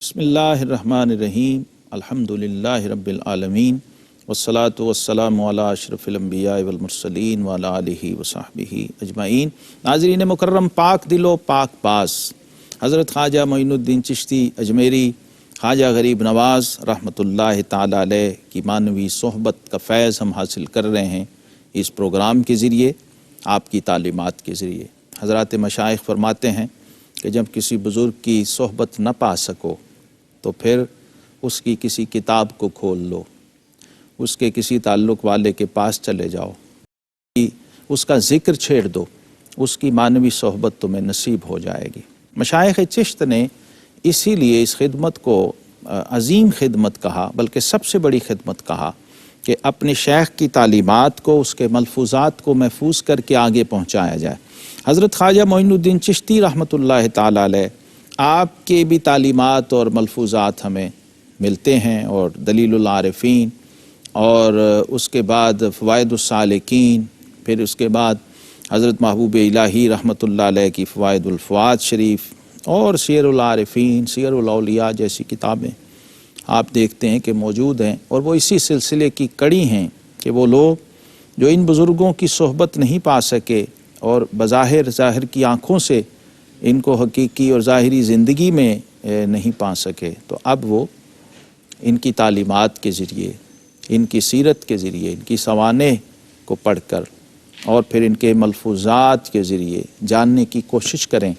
بسم اللہ الرحمن الرحیم الحمدللہ رب العالمین والصلاة والسلام علی اشرف الانبیاء والمرسلین وعلی آلہ وصحبہ اجمعین۔ ناظرین مکرم، پاک دل و پاک باز حضرت خواجہ معین الدین چشتی اجمیری خواجہ غریب نواز رحمۃ اللہ تعالی علیہ کی معنوی صحبت کا فیض ہم حاصل کر رہے ہیں اس پروگرام کے ذریعے، آپ کی تعلیمات کے ذریعے۔ حضرات مشائخ فرماتے ہیں کہ جب کسی بزرگ کی صحبت نہ پا سکو تو پھر اس کی کسی کتاب کو کھول لو، اس کے کسی تعلق والے کے پاس چلے جاؤ، اس کا ذکر چھیڑ دو، اس کی معنوی صحبت تمہیں نصیب ہو جائے گی۔ مشائخ چشت نے اسی لیے اس خدمت کو عظیم خدمت کہا، بلکہ سب سے بڑی خدمت کہا کہ اپنے شیخ کی تعلیمات کو، اس کے ملفوظات کو محفوظ کر کے آگے پہنچایا جائے۔ حضرت خواجہ معین الدین چشتی رحمۃ اللہ تعالی علیہ، آپ کے بھی تعلیمات اور ملفوظات ہمیں ملتے ہیں، اور دلیل العارفین، اور اس کے بعد فوائد السالکین، پھر اس کے بعد حضرت محبوب الہی رحمۃ اللہ علیہ کی فوائد الفؤاد شریف، اور سیر العارفین، سیر الاولیاء جیسی کتابیں آپ دیکھتے ہیں کہ موجود ہیں، اور وہ اسی سلسلے کی کڑی ہیں کہ وہ لوگ جو ان بزرگوں کی صحبت نہیں پا سکے اور ظاہر کی آنکھوں سے ان کو حقیقی اور ظاہری زندگی میں نہیں پا سکے، تو اب وہ ان کی تعلیمات کے ذریعے، ان کی سیرت کے ذریعے، ان کی سوانح کو پڑھ کر اور پھر ان کے ملفوظات کے ذریعے جاننے کی کوشش کریں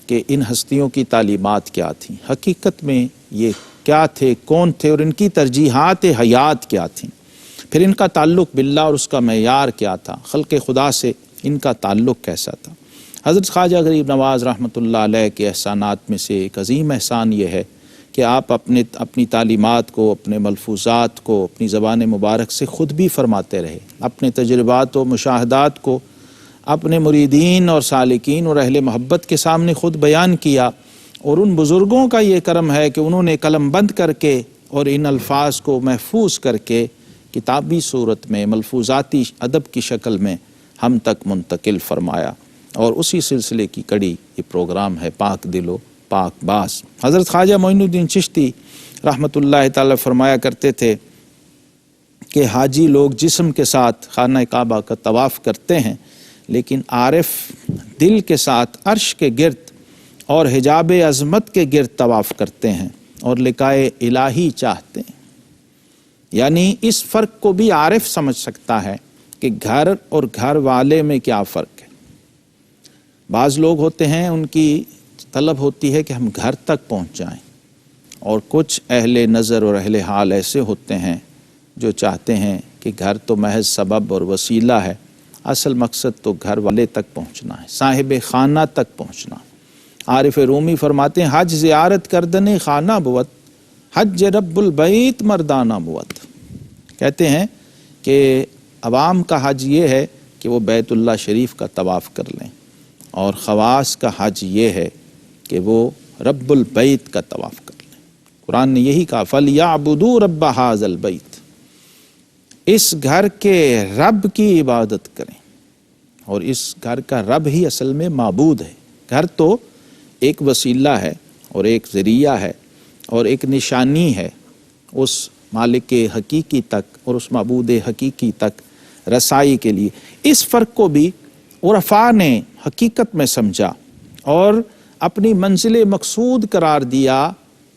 کہ ان ہستیوں کی تعلیمات کیا تھیں، حقیقت میں یہ کیا تھے، کون تھے، اور ان کی ترجیحات حیات کیا تھیں، پھر ان کا تعلق باللہ اور اس کا معیار کیا تھا، خلق خدا سے ان کا تعلق کیسا تھا۔ حضرت خواجہ غریب نواز رحمۃ اللہ علیہ کے احسانات میں سے ایک عظیم احسان یہ ہے کہ آپ اپنی تعلیمات کو، اپنے ملفوظات کو اپنی زبان مبارک سے خود بھی فرماتے رہے، اپنے تجربات و مشاہدات کو اپنے مریدین اور سالکین اور اہل محبت کے سامنے خود بیان کیا، اور ان بزرگوں کا یہ کرم ہے کہ انہوں نے قلم بند کر کے اور ان الفاظ کو محفوظ کر کے کتابی صورت میں، ملفوظاتی ادب کی شکل میں ہم تک منتقل فرمایا، اور اسی سلسلے کی کڑی یہ پروگرام ہے پاک دل و پاک باز۔ حضرت خواجہ معین الدین چشتی رحمۃ اللہ تعالی فرمایا کرتے تھے کہ حاجی لوگ جسم کے ساتھ خانہ کعبہ کا طواف کرتے ہیں، لیکن عارف دل کے ساتھ عرش کے گرد اور حجاب عظمت کے گرد طواف کرتے ہیں اور لقائے الہی چاہتے ہیں۔ یعنی اس فرق کو بھی عارف سمجھ سکتا ہے کہ گھر اور گھر والے میں کیا فرق ہے۔ بعض لوگ ہوتے ہیں، ان کی طلب ہوتی ہے کہ ہم گھر تک پہنچ جائیں، اور کچھ اہل نظر اور اہل حال ایسے ہوتے ہیں جو چاہتے ہیں کہ گھر تو محض سبب اور وسیلہ ہے، اصل مقصد تو گھر والے تک پہنچنا ہے، صاحب خانہ تک پہنچنا۔ عارف رومی فرماتے ہیں حج زیارت کردن خانہ بوت، حج رب البیت مردانہ بوت۔ کہتے ہیں کہ عوام کا حج یہ ہے کہ وہ بیت اللہ شریف کا طواف کر لیں، اور خواص کا حج یہ ہے کہ وہ رب البیت کا طواف کر لیں۔ قرآن نے یہی کہا فَلْيَعْبُدُوا رَبَّ هَذَا الْبَيْتِ، اس گھر کے رب کی عبادت کریں، اور اس گھر کا رب ہی اصل میں معبود ہے۔ گھر تو ایک وسیلہ ہے اور ایک ذریعہ ہے اور ایک نشانی ہے اس مالک حقیقی تک اور اس معبود حقیقی تک رسائی کے لیے۔ اس فرق کو بھی عرفاء نے حقیقت میں سمجھا اور اپنی منزل مقصود قرار دیا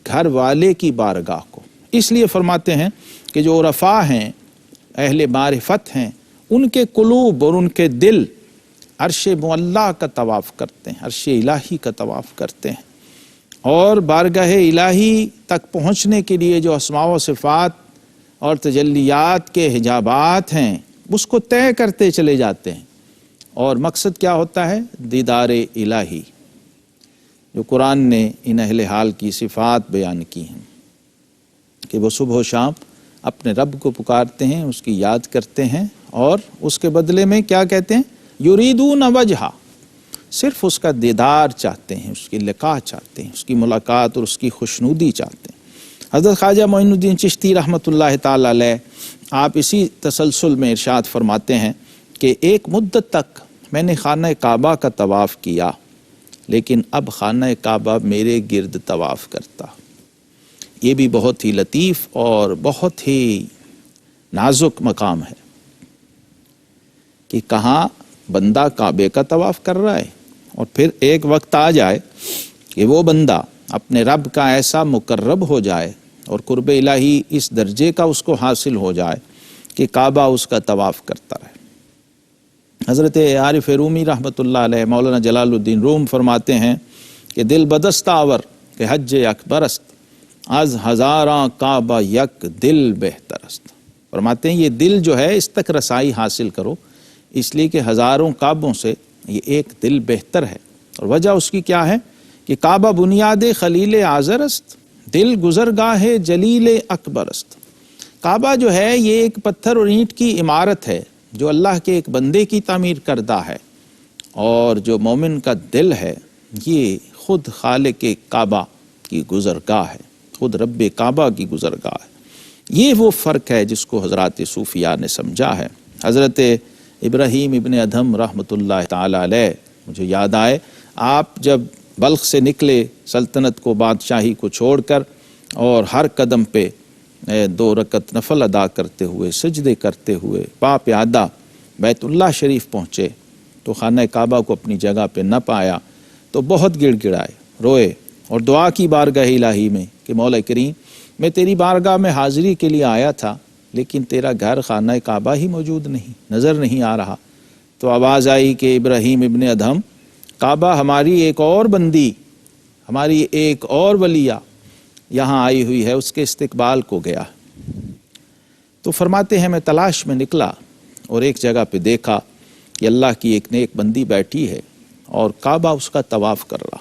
گھر والے کی بارگاہ کو۔ اس لیے فرماتے ہیں کہ جو عرفاء ہیں، اہل معرفت ہیں، ان کے قلوب اور ان کے دل عرش معلیٰ کا طواف کرتے ہیں، عرش الہی کا طواف کرتے ہیں، اور بارگاہ الہی تک پہنچنے کے لیے جو اسماء و صفات اور تجلیات کے حجابات ہیں اس کو طے کرتے چلے جاتے ہیں، اور مقصد کیا ہوتا ہے؟ دیدار الہی، جو قرآن نے ان اہل حال کی صفات بیان کی ہیں کہ وہ صبح و شام اپنے رب کو پکارتے ہیں، اس کی یاد کرتے ہیں، اور اس کے بدلے میں کیا کہتے ہیں؟ یریدون وجہہ، صرف اس کا دیدار چاہتے ہیں، اس کی لقاء چاہتے ہیں، اس کی ملاقات اور اس کی خوشنودی چاہتے ہیں۔ حضرت خواجہ معین الدین چشتی رحمۃ اللہ تعالی علیہ، آپ اسی تسلسل میں ارشاد فرماتے ہیں کہ ایک مدت تک میں نے خانہ کعبہ کا طواف کیا، لیکن اب خانہ کعبہ میرے گرد طواف کرتا۔ یہ بھی بہت ہی لطیف اور بہت ہی نازک مقام ہے کہ کہاں بندہ کعبے کا طواف کر رہا ہے اور پھر ایک وقت آ جائے کہ وہ بندہ اپنے رب کا ایسا مقرب ہو جائے اور قرب الہی اس درجے کا اس کو حاصل ہو جائے کہ کعبہ اس کا طواف کرتا رہے۔ حضرت عارف رومی رحمۃ اللہ علیہ مولانا جلال الدین روم فرماتے ہیں کہ دل بدست آور کہ حج اکبر است، از ہزاراں کعبہ یک دل بہتر است۔ فرماتے ہیں یہ دل جو ہے اس تک رسائی حاصل کرو، اس لیے کہ ہزاروں کعبوں سے یہ ایک دل بہتر ہے۔ اور وجہ اس کی کیا ہے کہ کعبہ بنیاد خلیل آذر است، دل گزرگاہ جلیل اکبر است۔ کعبہ جو ہے یہ ایک پتھر اور اینٹ کی عمارت ہے جو اللہ کے ایک بندے کی تعمیر کردہ ہے، اور جو مومن کا دل ہے یہ خود خالق کعبہ کی گزرگاہ ہے، خود رب کعبہ کی گزرگاہ ہے۔ یہ وہ فرق ہے جس کو حضرات صوفیاء نے سمجھا ہے۔ حضرت ابراہیم ابن ادھم رحمۃ اللہ تعالی علیہ مجھے یاد آئے، آپ جب بلخ سے نکلے سلطنت کو، بادشاہی کو چھوڑ کر، اور ہر قدم پہ 2 رکعت نفل ادا کرتے ہوئے، سجدے کرتے ہوئے پا پیادہ بیت اللہ شریف پہنچے تو خانہ کعبہ کو اپنی جگہ پہ نہ پایا تو بہت گڑ گڑائے، روئے اور دعا کی بارگاہ الہی میں کہ مولا کریم میں تیری بارگاہ میں حاضری کے لیے آیا تھا لیکن تیرا گھر خانہ کعبہ ہی موجود نہیں، نظر نہیں آ رہا۔ تو آواز آئی کہ ابراہیم ابن ادھم، کعبہ ہماری ایک اور بندی، ہماری ایک اور ولیہ یہاں آئی ہوئی ہے، اس کے استقبال کو گیا۔ تو فرماتے ہیں میں تلاش میں نکلا اور ایک جگہ پہ دیکھا کہ اللہ کی ایک نیک بندی بیٹھی ہے اور کعبہ اس کا طواف کر رہا۔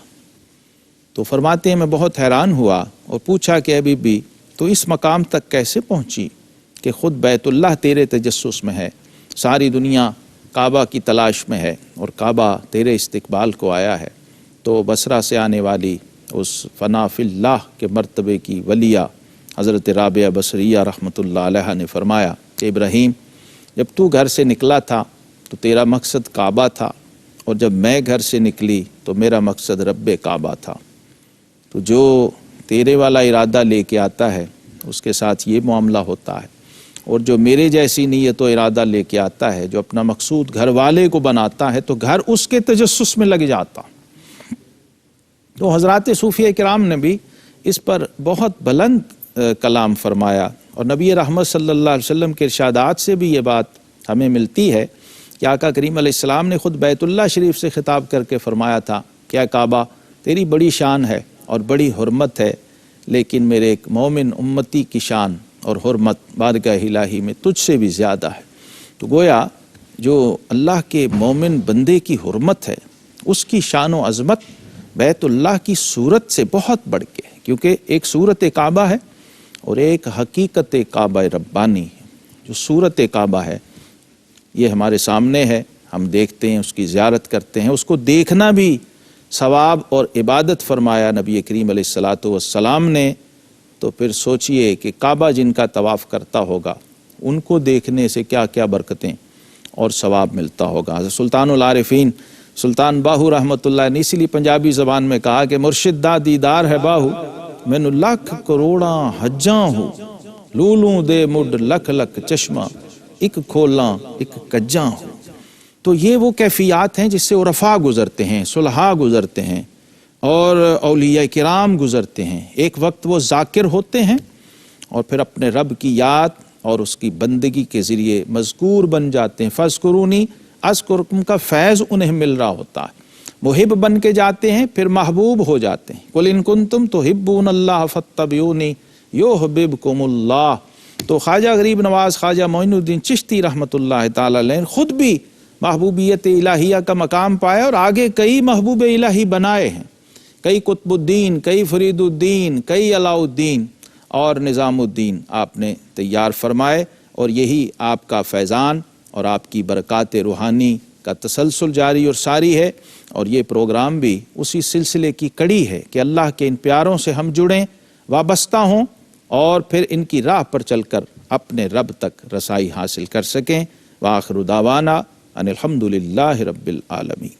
تو فرماتے ہیں میں بہت حیران ہوا اور پوچھا کہ اے بی بی تو اس مقام تک کیسے پہنچی کہ خود بیت اللہ تیرے تجسس میں ہے، ساری دنیا کعبہ کی تلاش میں ہے اور کعبہ تیرے استقبال کو آیا ہے۔ تو بصرہ سے آنے والی اس فنا فی اللہ کے مرتبے کی ولیہ حضرت رابعہ بصریہ رحمۃ اللہ علیہ نے فرمایا کہ ابراہیم جب تو گھر سے نکلا تھا تو تیرا مقصد کعبہ تھا، اور جب میں گھر سے نکلی تو میرا مقصد رب کعبہ تھا۔ تو جو تیرے والا ارادہ لے کے آتا ہے اس کے ساتھ یہ معاملہ ہوتا ہے، اور جو میرے جیسی نیت و ارادہ لے کے آتا ہے، جو اپنا مقصود گھر والے کو بناتا ہے تو گھر اس کے تجسس میں لگ جاتا۔ تو حضرات صوفیہ کرام نے بھی اس پر بہت بلند کلام فرمایا، اور نبی رحمت صلی اللہ علیہ وسلم کے ارشادات سے بھی یہ بات ہمیں ملتی ہے کہ آقا کریم علیہ السلام نے خود بیت اللہ شریف سے خطاب کر کے فرمایا تھا کہ اے کعبہ تیری بڑی شان ہے اور بڑی حرمت ہے، لیکن میرے ایک مومن امتی کی شان اور حرمت بارگاہ الہی میں تجھ سے بھی زیادہ ہے۔ تو گویا جو اللہ کے مومن بندے کی حرمت ہے اس کی شان و عظمت بیت اللہ کی صورت سے بہت بڑھ کے ہے، کیونکہ ایک صورت کعبہ ہے اور ایک حقیقت کعبہ ربانی ہے۔ جو صورت کعبہ ہے یہ ہمارے سامنے ہے، ہم دیکھتے ہیں، اس کی زیارت کرتے ہیں، اس کو دیکھنا بھی ثواب اور عبادت فرمایا نبی کریم علیہ الصلاۃ والسلام نے۔ تو پھر سوچئے کہ کعبہ جن کا طواف کرتا ہوگا ان کو دیکھنے سے کیا کیا برکتیں اور ثواب ملتا ہوگا۔ حضرت سلطان العارفین سلطان باہو رحمۃ اللہ نے اسی لیے پنجابی زبان میں کہا کہ مرشد دا دیدار ہے باہو مینو لکھ کروڑاں حجاں ہو، لولوں دے مڈ لکھ لکھ چشمہ ایک کھولاں ایک کجاں ہو۔ تو یہ وہ کیفیات ہیں جس سے عرفاء گزرتے ہیں، صلحاء گزرتے ہیں اور اولیاء کرام گزرتے ہیں۔ ایک وقت وہ ذاکر ہوتے ہیں اور پھر اپنے رب کی یاد اور اس کی بندگی کے ذریعے مذکور بن جاتے ہیں۔ فاذکرونی اذکرکم کا فیض انہیں مل رہا ہوتا ہے، محب بن کے جاتے ہیں، پھر محبوب ہو جاتے ہیں۔ قل ان کنتم تحبون اللہ فاتبعونی یحببکم اللہ۔ تو خواجہ غریب نواز خواجہ معین الدین چشتی رحمۃ اللہ تعالی علیہ خود بھی محبوبیت الہیہ کا مقام پایا اور آگے کئی محبوب الہی بنائے ہیں، کئی قطب الدین، کئی فرید الدین، کئی علاء الدین اور نظام الدین آپ نے تیار فرمائے، اور یہی آپ کا فیضان اور آپ کی برکات روحانی کا تسلسل جاری اور ساری ہے۔ اور یہ پروگرام بھی اسی سلسلے کی کڑی ہے کہ اللہ کے ان پیاروں سے ہم جڑیں، وابستہ ہوں، اور پھر ان کی راہ پر چل کر اپنے رب تک رسائی حاصل کر سکیں۔ وآخر دعوانا ان الحمد للہ رب العالمین۔